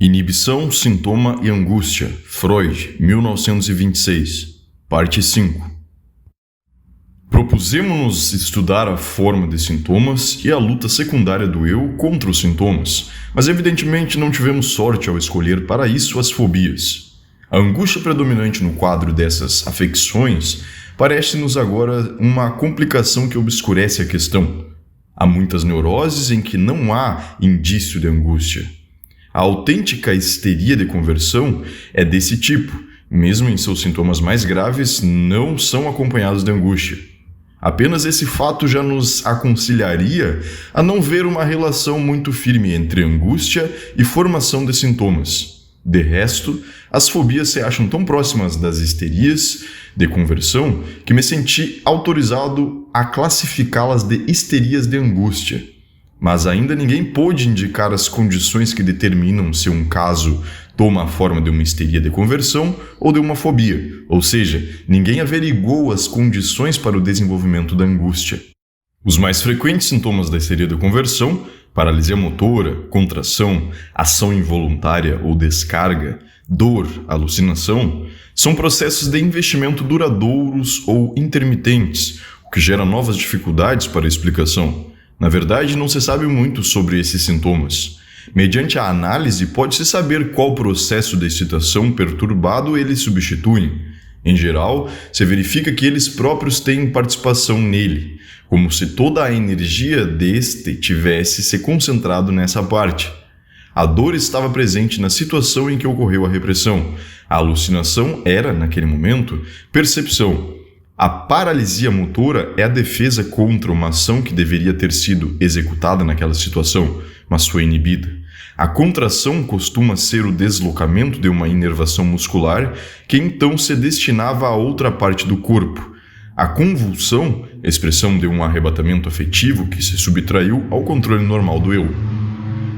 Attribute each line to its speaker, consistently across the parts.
Speaker 1: Inibição, sintoma e angústia. Freud, 1926. Parte 5. Propusemos-nos estudar a forma de sintomas e a luta secundária do eu contra os sintomas, mas evidentemente não tivemos sorte ao escolher para isso as fobias. A angústia predominante no quadro dessas afecções parece-nos agora uma complicação que obscurece a questão. Há muitas neuroses em que não há indício de angústia. A autêntica histeria de conversão é desse tipo, mesmo em seus sintomas mais graves, não são acompanhados de angústia. Apenas esse fato já nos aconselharia a não ver uma relação muito firme entre angústia e formação de sintomas. De resto, as fobias se acham tão próximas das histerias de conversão que me senti autorizado a classificá-las de histerias de angústia. Mas ainda ninguém pôde indicar as condições que determinam se um caso toma a forma de uma histeria de conversão ou de uma fobia, ou seja, ninguém averigou as condições para o desenvolvimento da angústia. Os mais frequentes sintomas da histeria de conversão, paralisia motora, contração, ação involuntária ou descarga, dor, alucinação, são processos de investimento duradouros ou intermitentes, o que gera novas dificuldades para a explicação. Na verdade, não se sabe muito sobre esses sintomas. Mediante a análise, pode-se saber qual processo de excitação perturbado eles substituem. Em geral, se verifica que eles próprios têm participação nele, como se toda a energia deste tivesse se concentrado nessa parte. A dor estava presente na situação em que ocorreu a repressão. A alucinação era, naquele momento, percepção. A paralisia motora é a defesa contra uma ação que deveria ter sido executada naquela situação, mas foi inibida. A contração costuma ser o deslocamento de uma inervação muscular que então se destinava a outra parte do corpo. A convulsão, expressão de um arrebatamento afetivo que se subtraiu ao controle normal do eu.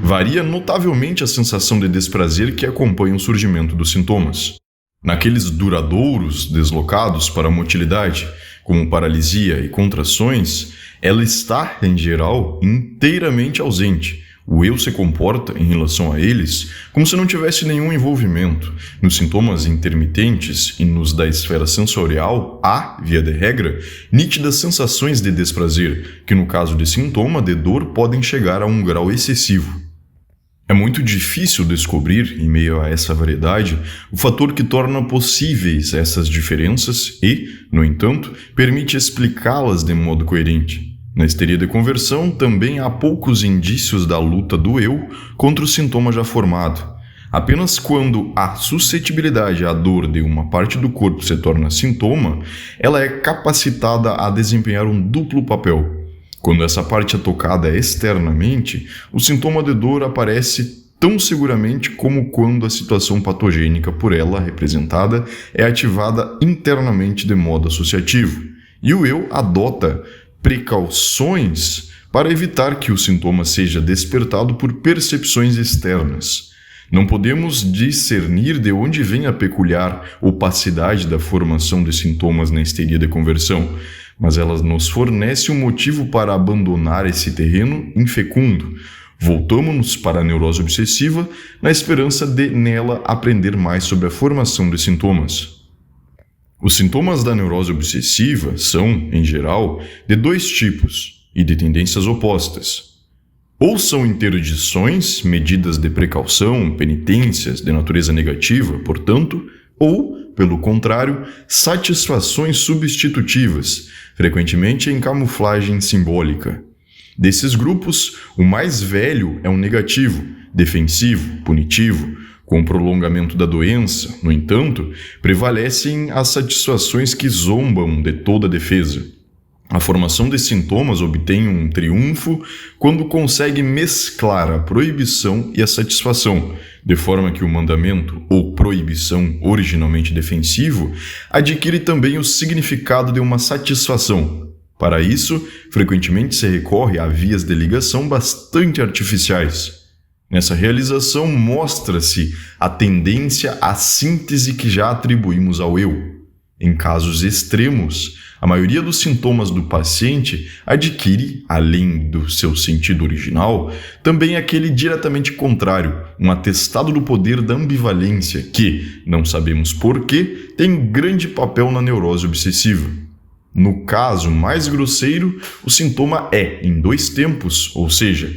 Speaker 1: Varia notavelmente a sensação de desprazer que acompanha o surgimento dos sintomas. Naqueles duradouros deslocados para a motilidade, como paralisia e contrações, ela está, em geral, inteiramente ausente. O eu se comporta, em relação a eles, como se não tivesse nenhum envolvimento. Nos sintomas intermitentes e nos da esfera sensorial, há, via de regra, nítidas sensações de desprazer, que no caso de sintoma de dor podem chegar a um grau excessivo. É muito difícil descobrir, em meio a essa variedade, o fator que torna possíveis essas diferenças e, no entanto, permite explicá-las de modo coerente. Na histeria de conversão, também há poucos indícios da luta do eu contra o sintoma já formado. Apenas quando a suscetibilidade à dor de uma parte do corpo se torna sintoma, ela é capacitada a desempenhar um duplo papel. Quando essa parte é tocada externamente, o sintoma de dor aparece tão seguramente como quando a situação patogênica por ela representada é ativada internamente de modo associativo. E o eu adota precauções para evitar que o sintoma seja despertado por percepções externas. Não podemos discernir de onde vem a peculiar opacidade da formação de sintomas na histeria de conversão, mas ela nos fornece um motivo para abandonar esse terreno infecundo. Voltamos-nos para a neurose obsessiva na esperança de, nela, aprender mais sobre a formação de sintomas. Os sintomas da neurose obsessiva são, em geral, de dois tipos e de tendências opostas. Ou são interdições, medidas de precaução, penitências de natureza negativa, portanto, ou, pelo contrário, satisfações substitutivas, frequentemente em camuflagem simbólica. Desses grupos, o mais velho é um negativo, defensivo, punitivo. Com o prolongamento da doença, no entanto, prevalecem as satisfações que zombam de toda defesa. A formação de sintomas obtém um triunfo quando consegue mesclar a proibição e a satisfação, de forma que o mandamento ou proibição originalmente defensivo adquire também o significado de uma satisfação. Para isso, frequentemente se recorre a vias de ligação bastante artificiais. Nessa realização mostra-se a tendência à síntese que já atribuímos ao eu. Em casos extremos, A maioria dos sintomas do paciente adquire, além do seu sentido original, também aquele diretamente contrário, um atestado do poder da ambivalência que, não sabemos porquê, tem grande papel na neurose obsessiva. No caso mais grosseiro, o sintoma é em 2 tempos, ou seja,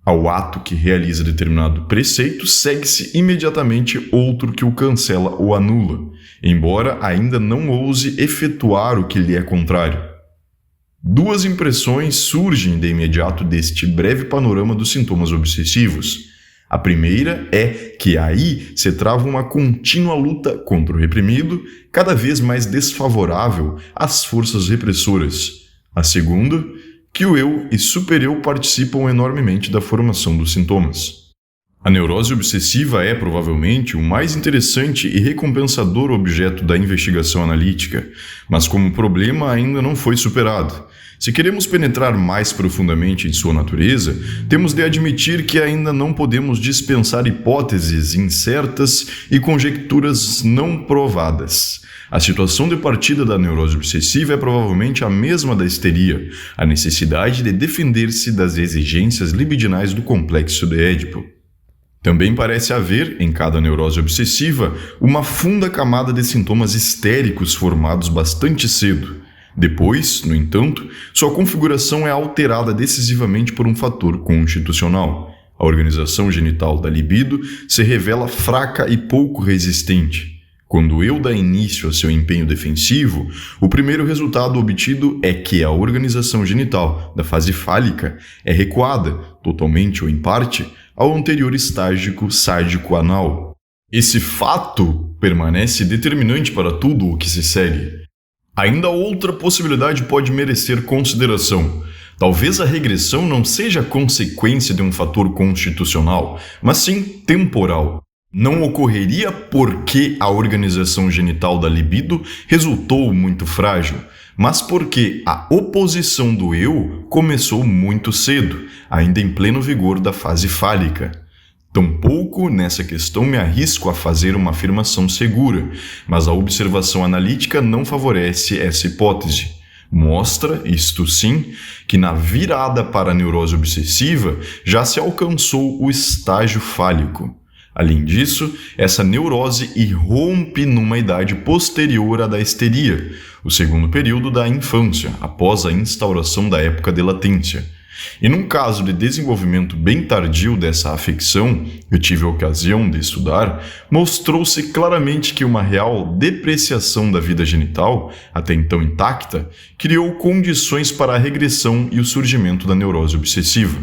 Speaker 1: ao ato que realiza determinado preceito, segue-se imediatamente outro que o cancela ou anula, embora ainda não ouse efetuar o que lhe é contrário. 2 impressões surgem de imediato deste breve panorama dos sintomas obsessivos. A primeira é que aí se trava uma contínua luta contra o reprimido, cada vez mais desfavorável às forças repressoras. A segunda, que o eu e supereu participam enormemente da formação dos sintomas. A neurose obsessiva é, provavelmente, o mais interessante e recompensador objeto da investigação analítica, mas como problema ainda não foi superado. Se queremos penetrar mais profundamente em sua natureza, temos de admitir que ainda não podemos dispensar hipóteses incertas e conjecturas não provadas. A situação de partida da neurose obsessiva é provavelmente a mesma da histeria, a necessidade de defender-se das exigências libidinais do complexo de Édipo. Também parece haver, em cada neurose obsessiva, uma funda camada de sintomas histéricos formados bastante cedo. Depois, no entanto, sua configuração é alterada decisivamente por um fator constitucional. A organização genital da libido se revela fraca e pouco resistente. Quando o eu dá início a seu empenho defensivo, o primeiro resultado obtido é que a organização genital da fase fálica é recuada, totalmente ou em parte, ao anterior estágio sádico anal. Esse fato permanece determinante para tudo o que se segue. Ainda outra possibilidade pode merecer consideração. Talvez a regressão não seja consequência de um fator constitucional, mas sim temporal. Não ocorreria porque a organização genital da libido resultou muito frágil, mas porque a oposição do eu começou muito cedo, ainda em pleno vigor da fase fálica. Tampouco nessa questão me arrisco a fazer uma afirmação segura, mas a observação analítica não favorece essa hipótese. Mostra, isto sim, que na virada para a neurose obsessiva já se alcançou o estágio fálico. Além disso, essa neurose irrompe numa idade posterior à da histeria, o segundo período da infância, após a instauração da época de latência. E num caso de desenvolvimento bem tardio dessa afecção, eu tive a ocasião de estudar, mostrou-se claramente que uma real depreciação da vida genital, até então intacta, criou condições para a regressão e o surgimento da neurose obsessiva.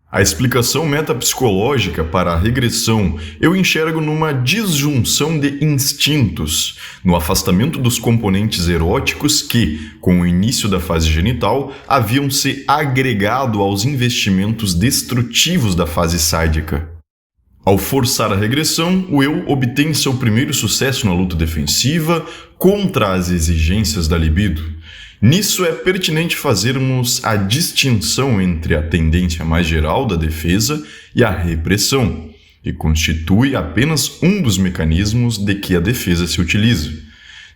Speaker 1: A explicação metapsicológica para a regressão eu enxergo numa disjunção de instintos, no afastamento dos componentes eróticos que, com o início da fase genital, haviam se agregado aos investimentos destrutivos da fase sádica. Ao forçar a regressão, o eu obtém seu primeiro sucesso na luta defensiva contra as exigências da libido. Nisso é pertinente fazermos a distinção entre a tendência mais geral da defesa e a repressão, que constitui apenas um dos mecanismos de que a defesa se utiliza.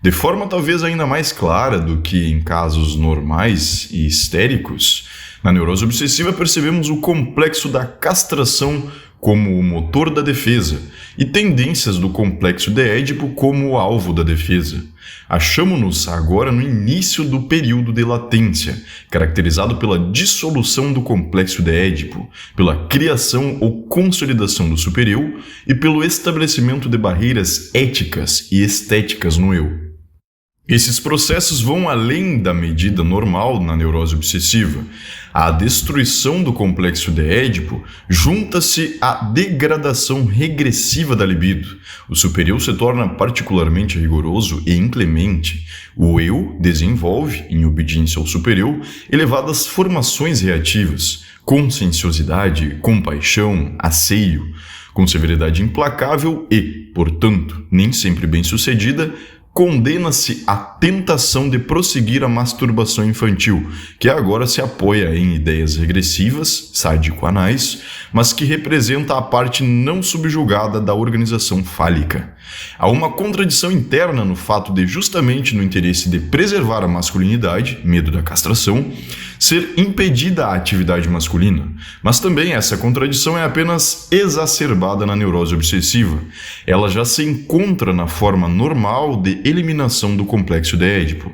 Speaker 1: De forma talvez ainda mais clara do que em casos normais e histéricos, na neurose obsessiva percebemos o complexo da castração como o motor da defesa e tendências do complexo de Édipo como o alvo da defesa. Achamo-nos agora no início do período de latência, caracterizado pela dissolução do complexo de Édipo, pela criação ou consolidação do supereu e pelo estabelecimento de barreiras éticas e estéticas no eu. Esses processos vão além da medida normal na neurose obsessiva. À destruição do complexo de Édipo junta-se a degradação regressiva da libido. O supereu se torna particularmente rigoroso e inclemente. O eu desenvolve, em obediência ao supereu, elevadas formações reativas, conscienciosidade, compaixão, asseio. Com severidade implacável e, portanto, nem sempre bem-sucedida, condena-se à tentação de prosseguir a masturbação infantil, que agora se apoia em ideias regressivas, sádico-anais, mas que representa a parte não subjugada da organização fálica. Há uma contradição interna no fato de, justamente no interesse de preservar a masculinidade, medo da castração, ser impedida a atividade masculina, mas também essa contradição é apenas exacerbada na neurose obsessiva. Ela já se encontra na forma normal de eliminação do complexo de Édipo.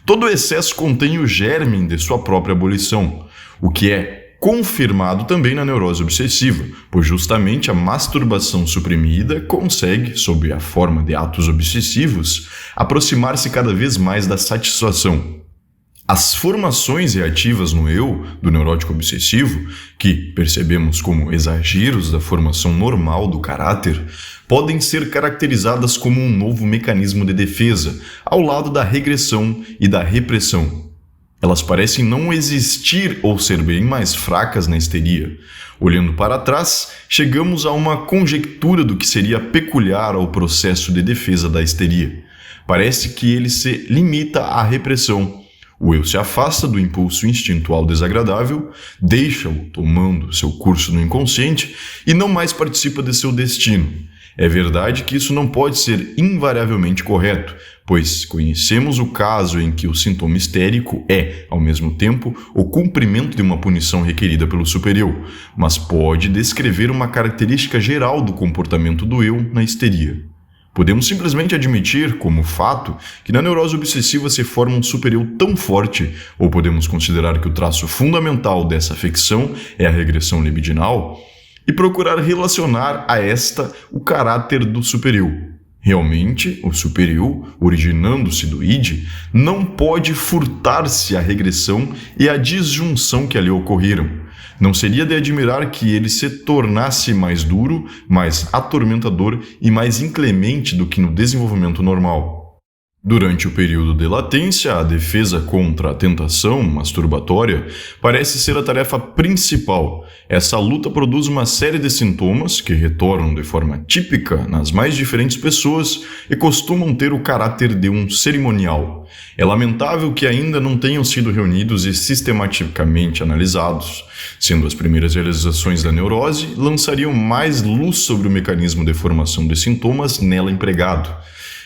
Speaker 1: Todo excesso contém o germe de sua própria abolição, o que é confirmado também na neurose obsessiva, pois justamente a masturbação suprimida consegue, sob a forma de atos obsessivos, aproximar-se cada vez mais da satisfação. As formações reativas no eu do neurótico obsessivo, que percebemos como exageros da formação normal do caráter, podem ser caracterizadas como um novo mecanismo de defesa, ao lado da regressão e da repressão. Elas parecem não existir ou ser bem mais fracas na histeria. Olhando para trás, chegamos a uma conjectura do que seria peculiar ao processo de defesa da histeria. Parece que ele se limita à repressão. O eu se afasta do impulso instintual desagradável, deixa-o tomando seu curso no inconsciente e não mais participa de seu destino. É verdade que isso não pode ser invariavelmente correto, pois conhecemos o caso em que o sintoma histérico é, ao mesmo tempo, o cumprimento de uma punição requerida pelo super-eu, mas pode descrever uma característica geral do comportamento do eu na histeria. Podemos simplesmente admitir, como fato, que na neurose obsessiva se forma um super-eu tão forte, ou podemos considerar que o traço fundamental dessa afecção é a regressão libidinal, e procurar relacionar a esta o caráter do super-eu. Realmente, o super-eu, originando-se do id, não pode furtar-se à regressão e à disjunção que ali ocorreram. Não seria de admirar que ele se tornasse mais duro, mais atormentador e mais inclemente do que no desenvolvimento normal. Durante o período de latência, a defesa contra a tentação masturbatória parece ser a tarefa principal. Essa luta produz uma série de sintomas que retornam de forma típica nas mais diferentes pessoas e costumam ter o caráter de um cerimonial. É lamentável que ainda não tenham sido reunidos e sistematicamente analisados, sendo as primeiras realizações da neurose lançariam mais luz sobre o mecanismo de formação de sintomas nela empregado.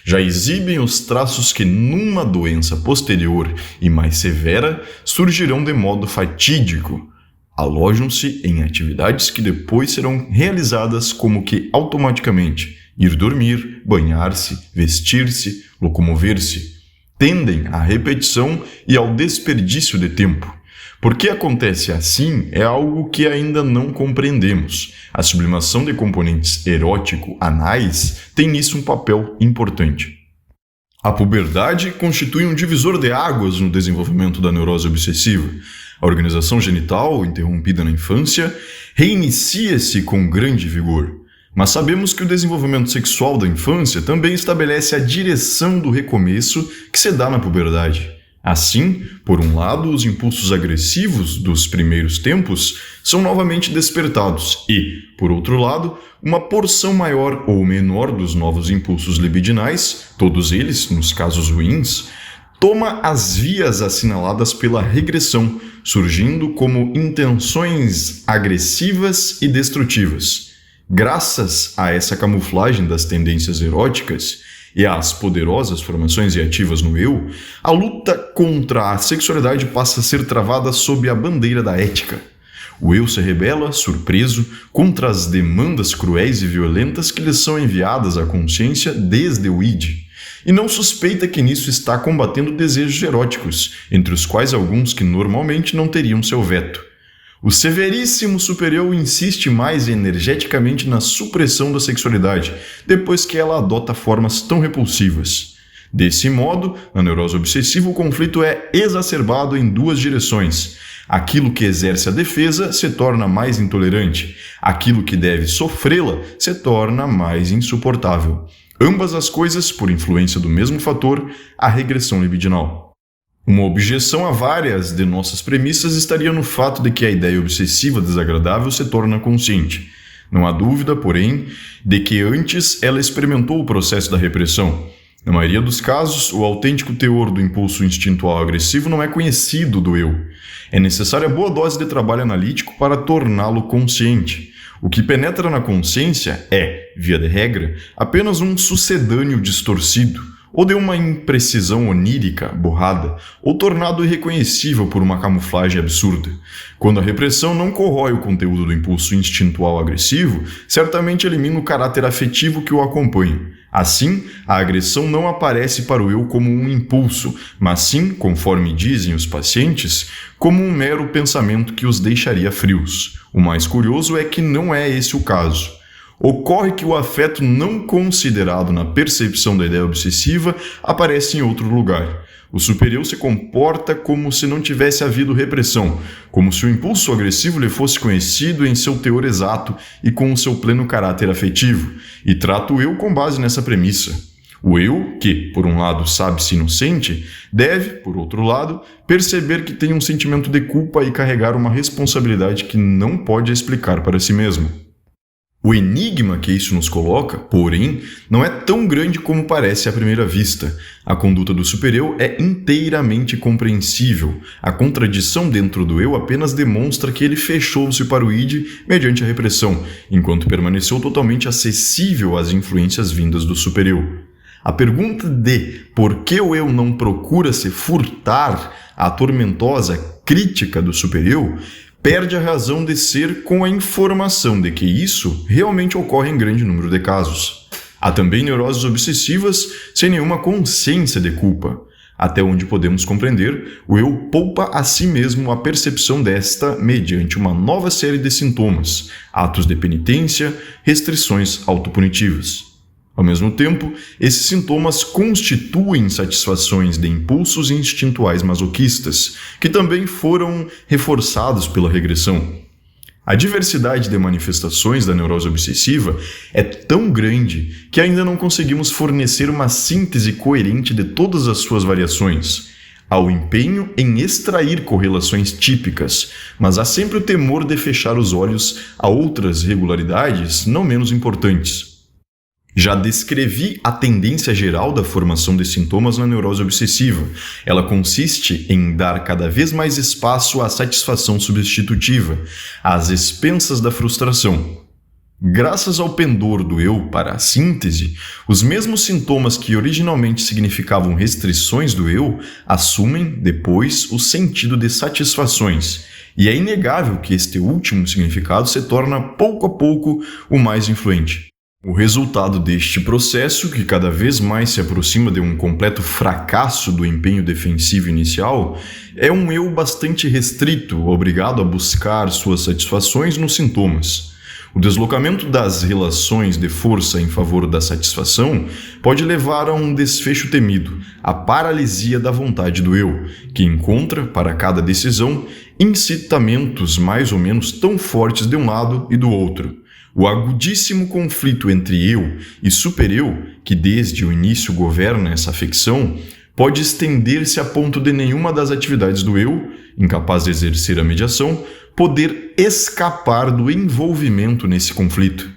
Speaker 1: Já exibem os traços que, numa doença posterior e mais severa, surgirão de modo fatídico. Alojam-se em atividades que depois serão realizadas como que automaticamente: ir dormir, banhar-se, vestir-se, locomover-se. Tendem à repetição e ao desperdício de tempo. Por que acontece assim é algo que ainda não compreendemos. A sublimação de componentes erótico-anais tem nisso um papel importante. A puberdade constitui um divisor de águas no desenvolvimento da neurose obsessiva. A organização genital, interrompida na infância, reinicia-se com grande vigor. Mas sabemos que o desenvolvimento sexual da infância também estabelece a direção do recomeço que se dá na puberdade. Assim, por um lado, os impulsos agressivos dos primeiros tempos são novamente despertados e, por outro lado, uma porção maior ou menor dos novos impulsos libidinais, todos eles, nos casos ruins, toma as vias assinaladas pela regressão, surgindo como intenções agressivas e destrutivas. Graças a essa camuflagem das tendências eróticas e às poderosas formações reativas no eu, a luta contra a sexualidade passa a ser travada sob a bandeira da ética. O eu se rebela, surpreso, contra as demandas cruéis e violentas que lhe são enviadas à consciência desde o id, e não suspeita que nisso está combatendo desejos eróticos, entre os quais alguns que normalmente não teriam seu veto. O severíssimo super-eu insiste mais energeticamente na supressão da sexualidade, depois que ela adota formas tão repulsivas. Desse modo, na neurose obsessiva, o conflito é exacerbado em duas direções. Aquilo que exerce a defesa se torna mais intolerante. Aquilo que deve sofrê-la se torna mais insuportável. Ambas as coisas, por influência do mesmo fator, a regressão libidinal. Uma objeção a várias de nossas premissas estaria no fato de que a ideia obsessiva desagradável se torna consciente. Não há dúvida, porém, de que antes ela experimentou o processo da repressão. Na maioria dos casos, o autêntico teor do impulso instintual agressivo não é conhecido do eu. É necessária boa dose de trabalho analítico para torná-lo consciente. O que penetra na consciência é, via de regra, apenas um sucedâneo distorcido, ou de uma imprecisão onírica, borrada, ou tornado irreconhecível por uma camuflagem absurda. Quando a repressão não corrói o conteúdo do impulso instintual agressivo, certamente elimina o caráter afetivo que o acompanha. Assim, a agressão não aparece para o eu como um impulso, mas sim, conforme dizem os pacientes, como um mero pensamento que os deixaria frios. O mais curioso é que não é esse o caso. Ocorre que o afeto não considerado na percepção da ideia obsessiva aparece em outro lugar. O supereu se comporta como se não tivesse havido repressão, como se o impulso agressivo lhe fosse conhecido em seu teor exato e com o seu pleno caráter afetivo, e trata o eu com base nessa premissa. O eu, que, por um lado, sabe-se inocente, deve, por outro lado, perceber que tem um sentimento de culpa e carregar uma responsabilidade que não pode explicar para si mesmo. O enigma que isso nos coloca, porém, não é tão grande como parece à primeira vista. A conduta do supereu é inteiramente compreensível. A contradição dentro do eu apenas demonstra que ele fechou-se para o id mediante a repressão, enquanto permaneceu totalmente acessível às influências vindas do supereu. A pergunta de por que o eu não procura se furtar à tormentosa crítica do supereu perde a razão de ser com a informação de que isso realmente ocorre em grande número de casos. Há também neuroses obsessivas sem nenhuma consciência de culpa. Até onde podemos compreender, o eu poupa a si mesmo a percepção desta mediante uma nova série de sintomas, atos de penitência, restrições autopunitivas. Ao mesmo tempo, esses sintomas constituem satisfações de impulsos instintuais masoquistas, que também foram reforçados pela regressão. A diversidade de manifestações da neurose obsessiva é tão grande que ainda não conseguimos fornecer uma síntese coerente de todas as suas variações. Há o empenho em extrair correlações típicas, mas há sempre o temor de fechar os olhos a outras regularidades não menos importantes. Já descrevi a tendência geral da formação de sintomas na neurose obsessiva. Ela consiste em dar cada vez mais espaço à satisfação substitutiva, às expensas da frustração. Graças ao pendor do eu para a síntese, os mesmos sintomas que originalmente significavam restrições do eu assumem, depois, o sentido de satisfações. E é inegável que este último significado se torna, pouco a pouco, o mais influente. O resultado deste processo, que cada vez mais se aproxima de um completo fracasso do empenho defensivo inicial, é um eu bastante restrito, obrigado a buscar suas satisfações nos sintomas. O deslocamento das relações de força em favor da satisfação pode levar a um desfecho temido, a paralisia da vontade do eu, que encontra, para cada decisão, incitamentos mais ou menos tão fortes de um lado e do outro. O agudíssimo conflito entre eu e supereu, que desde o início governa essa afecção, pode estender-se a ponto de nenhuma das atividades do eu, incapaz de exercer a mediação, poder escapar do envolvimento nesse conflito.